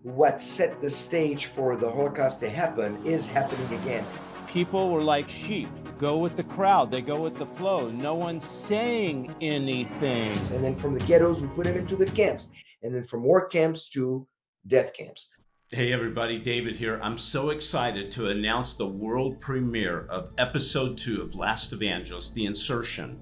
what set the stage for the Holocaust to happen is happening again. People were like sheep, go with the crowd, they go with the flow. No one's saying anything. And then from the ghettos, we put them into the camps. And then from war camps to death camps. Hey everybody, David here. I'm so excited to announce the world premiere of episode 2 of Last Evangelist, The Insertion.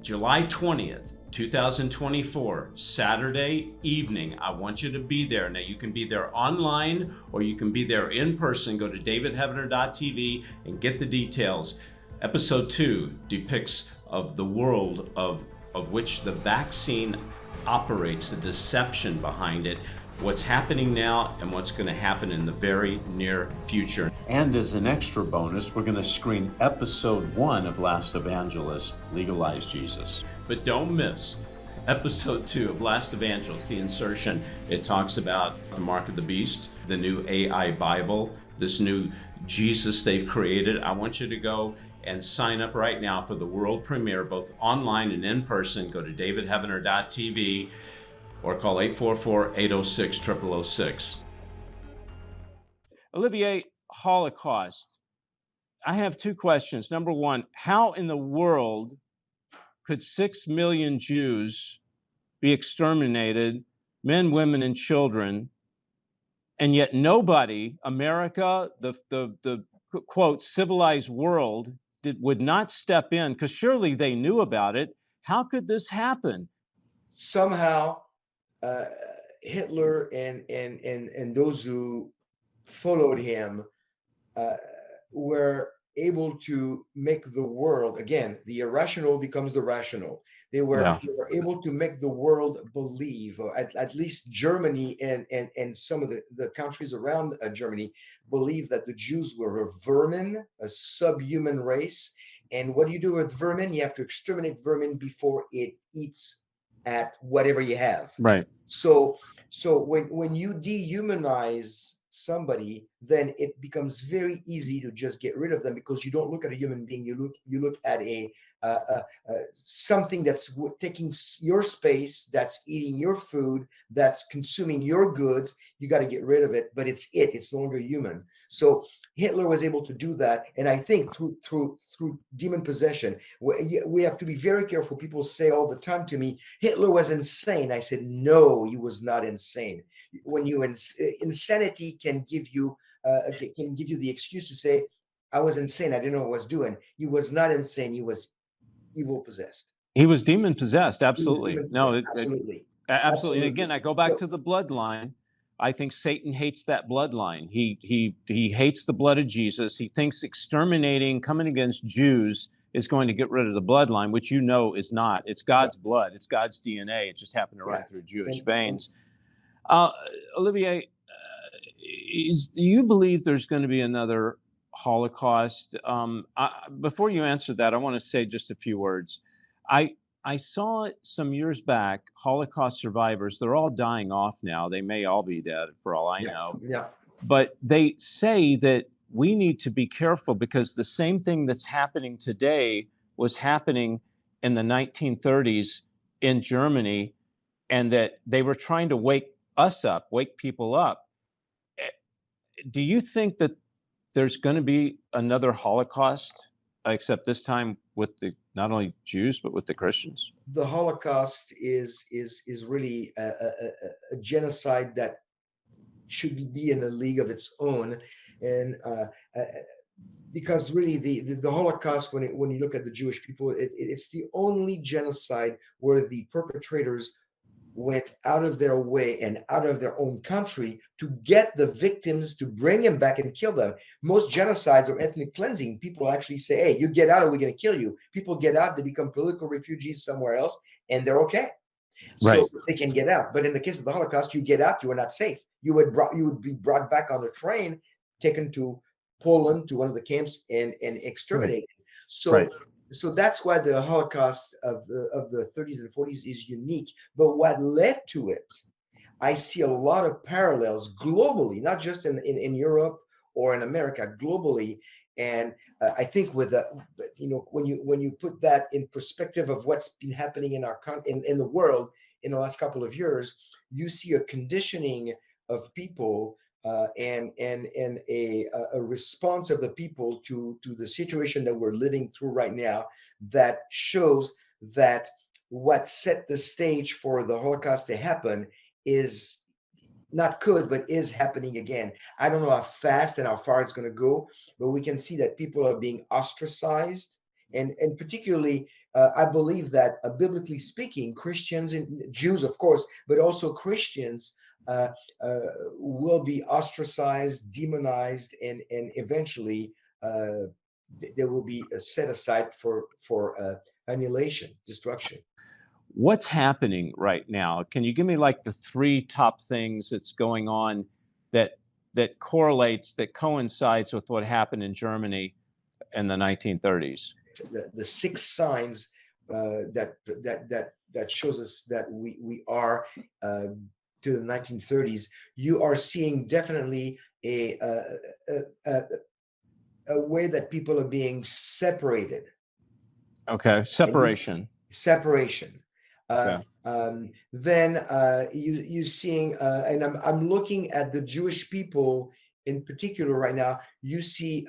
July 20th, 2024, Saturday evening. I want you to be there. Now you can be there online or you can be there in person. Go to davidheavener.tv and get the details. Episode 2 depicts of the world of which the vaccine operates, the deception behind it, what's happening now and what's going to happen in the very near future. And as an extra bonus, we're going to screen episode 1 of Last Evangelist, Legalize Jesus. But don't miss episode 2 of Last Evangelist, The Insertion. It talks about the mark of the beast, the new AI Bible, this new Jesus they've created. I want you to go and sign up right now for the world premiere, both online and in person. Go to davidheavener.tv or call 844-806-0006. Olivier, Holocaust. I have two questions. Number one, how in the world could 6 million Jews be exterminated, men, women, and children, and yet nobody, America, the quote, civilized world, would not step in? Because surely they knew about it. How could this happen? Somehow, Hitler and those who followed him were able to make the world, again, the irrational becomes the rational. They were able to make the world believe, or at least Germany and some of the countries around Germany believe that the Jews were a vermin, a subhuman race. And what do you do with vermin? You have to exterminate vermin before it eats at whatever you have. Right. So when you dehumanize somebody, then it becomes very easy to just get rid of them, because you don't look at a human being. You look at a something that's taking your space, that's eating your food, that's consuming your goods. You got to get rid of it, but it's no longer human. So Hitler was able to do that, and I think through demon possession. We have to be very careful. People say all the time to me, Hitler was insane. I said, no, he was not insane. When you insanity can give you the excuse to say, I was insane, I didn't know what I was doing. He was not insane. He was evil possessed. He was demon possessed. Absolutely. Absolutely. Absolutely. And again, I go back to the bloodline. I think Satan hates that bloodline. He hates the blood of Jesus. He thinks exterminating, coming against Jews is going to get rid of the bloodline, which you know is not. It's God's blood. It's God's DNA. It just happened to run through Jewish veins. Olivier, do you believe there's going to be another Holocaust? Before you answer that, I want to say just a few words. I saw some years back, Holocaust survivors, they're all dying off now. They may all be dead for all I know. Yeah. But they say that we need to be careful because the same thing that's happening today was happening in the 1930s in Germany, and that they were trying to wake people up. Do you think that there's going to be another Holocaust, except this time with the not only Jews but with the Christians? The Holocaust is really a genocide that should be in a league of its own, and because really the Holocaust, when you look at the Jewish people, it's the only genocide where the perpetrators went out of their way and out of their own country to get the victims, to bring them back and kill them. Most genocides or ethnic cleansing, people actually say, hey, you get out or we're going to kill you. People get out, they become political refugees somewhere else, and they're okay. Right. So they can get out. But in the case of the Holocaust, you get out, you are not safe. You would be brought back on the train, taken to Poland, to one of the camps, and exterminated. Right. So that's why the Holocaust of the 30s and 40s is unique. But what led to it, I see a lot of parallels globally, not just in Europe or in America, globally. And I think with when you put that in perspective of what's been happening in the world in the last couple of years, you see a conditioning of people and a response of the people to the situation that we're living through right now that shows that what set the stage for the Holocaust to happen is not could, but is happening again. I don't know how fast and how far it's going to go, but we can see that people are being ostracized. And particularly, I believe that biblically speaking, Christians and Jews, of course, but also Christians uh, will be ostracized, demonized, and eventually they will be set aside for annihilation, destruction. What's happening right now? Can you give me like the three top things that's going on that correlates, that coincides with what happened in Germany in the 1930s? The six signs that shows us that we are to the 1930s. You are seeing definitely a way that people are being separated. Okay, separation. Separation. Okay. Then you seeing, and I'm looking at the Jewish people in particular right now. You see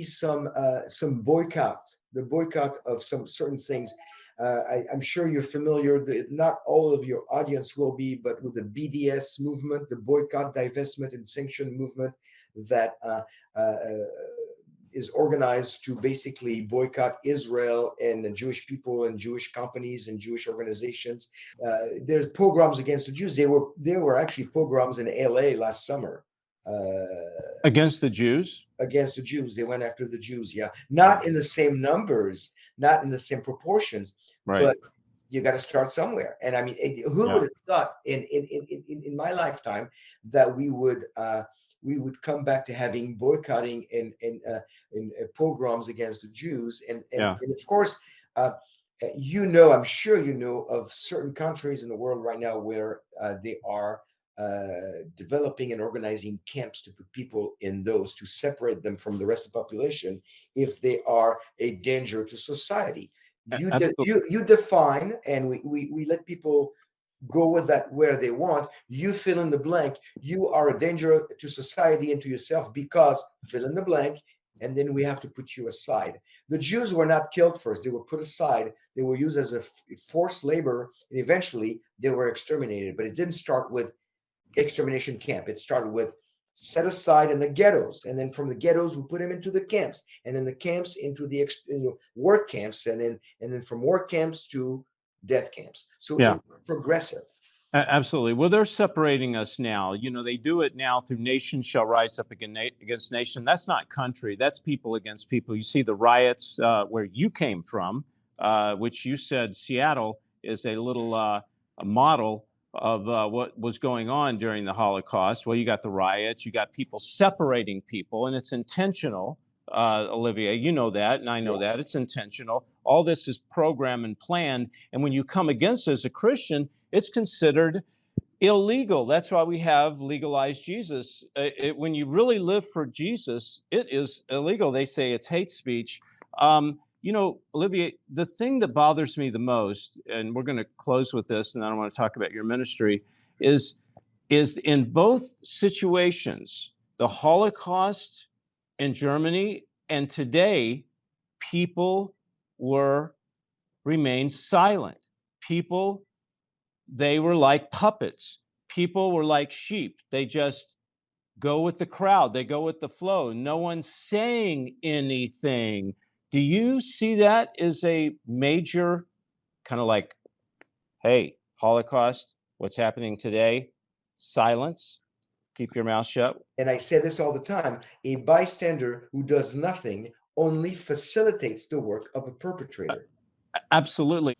some boycott, the boycott of some certain things. I'm sure you're familiar. Not all of your audience will be, but with the BDS movement, the boycott, divestment, and sanction movement that is organized to basically boycott Israel and the Jewish people and Jewish companies and Jewish organizations. There's pogroms against the Jews. There were actually pogroms in LA last summer. Against the Jews? Against the Jews. They went after the Jews, yeah. Not in the same numbers, not in the same proportions, right. But you got to start somewhere. And I mean, who would have thought in my lifetime that we would come back to having boycotting and pogroms against the Jews, and of course, I'm sure you know of certain countries in the world right now where they are developing and organizing camps to put people in those to separate them from the rest of the population if they are a danger to society. You define, and we let people go with that where they want. You fill in the blank. You are a danger to society and to yourself because fill in the blank, and then we have to put you aside. The Jews were not killed first. They were put aside. They were used as a forced labor, and eventually they were exterminated. But it didn't start with extermination camp. It started with set aside in the ghettos, and then from the ghettos we put them into the camps, and then the camps into the work camps, and then from work camps to death camps. So it's progressive. Absolutely. Well, they're separating us now. You know, they do it now through nation shall rise up against nation. That's not country. That's people against people. You see the riots where you came from, which you said Seattle is a little a model of what was going on during the Holocaust. Well, you got the riots, you got people separating people, and it's intentional. Olivier, you know that, and I know that. It's intentional. All this is programmed and planned. And when you come against it as a Christian, it's considered illegal. That's why we have legalized Jesus. When you really live for Jesus, it is illegal. They say it's hate speech. You know, Olivier, the thing that bothers me the most, and we're going to close with this, and then I want to talk about your ministry, is in both situations, the Holocaust in Germany and today, people remained silent. People, they were like puppets. People were like sheep. They just go with the crowd. They go with the flow. No one's saying anything. Do you see that as a major kind of like, hey, Holocaust, what's happening today? Silence. Keep your mouth shut. And I say this all the time. A bystander who does nothing only facilitates the work of a perpetrator. Absolutely.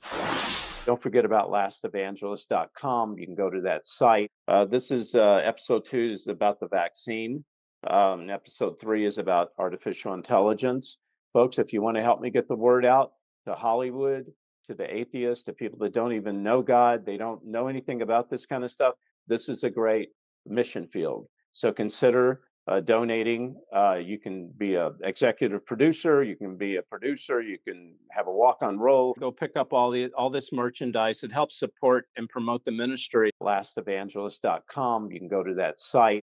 Don't forget about lastevangelist.com. You can go to that site. This is episode 2 is about the vaccine. Episode 3 is about artificial intelligence. Folks, if you want to help me get the word out to Hollywood, to the atheists, to people that don't even know God, they don't know anything about this kind of stuff, this is a great mission field. So consider donating. You can be an executive producer, you can be a producer, you can have a walk-on role. Go pick up all this merchandise. It helps support and promote the ministry. LastEvangelist.com. You can go to that site.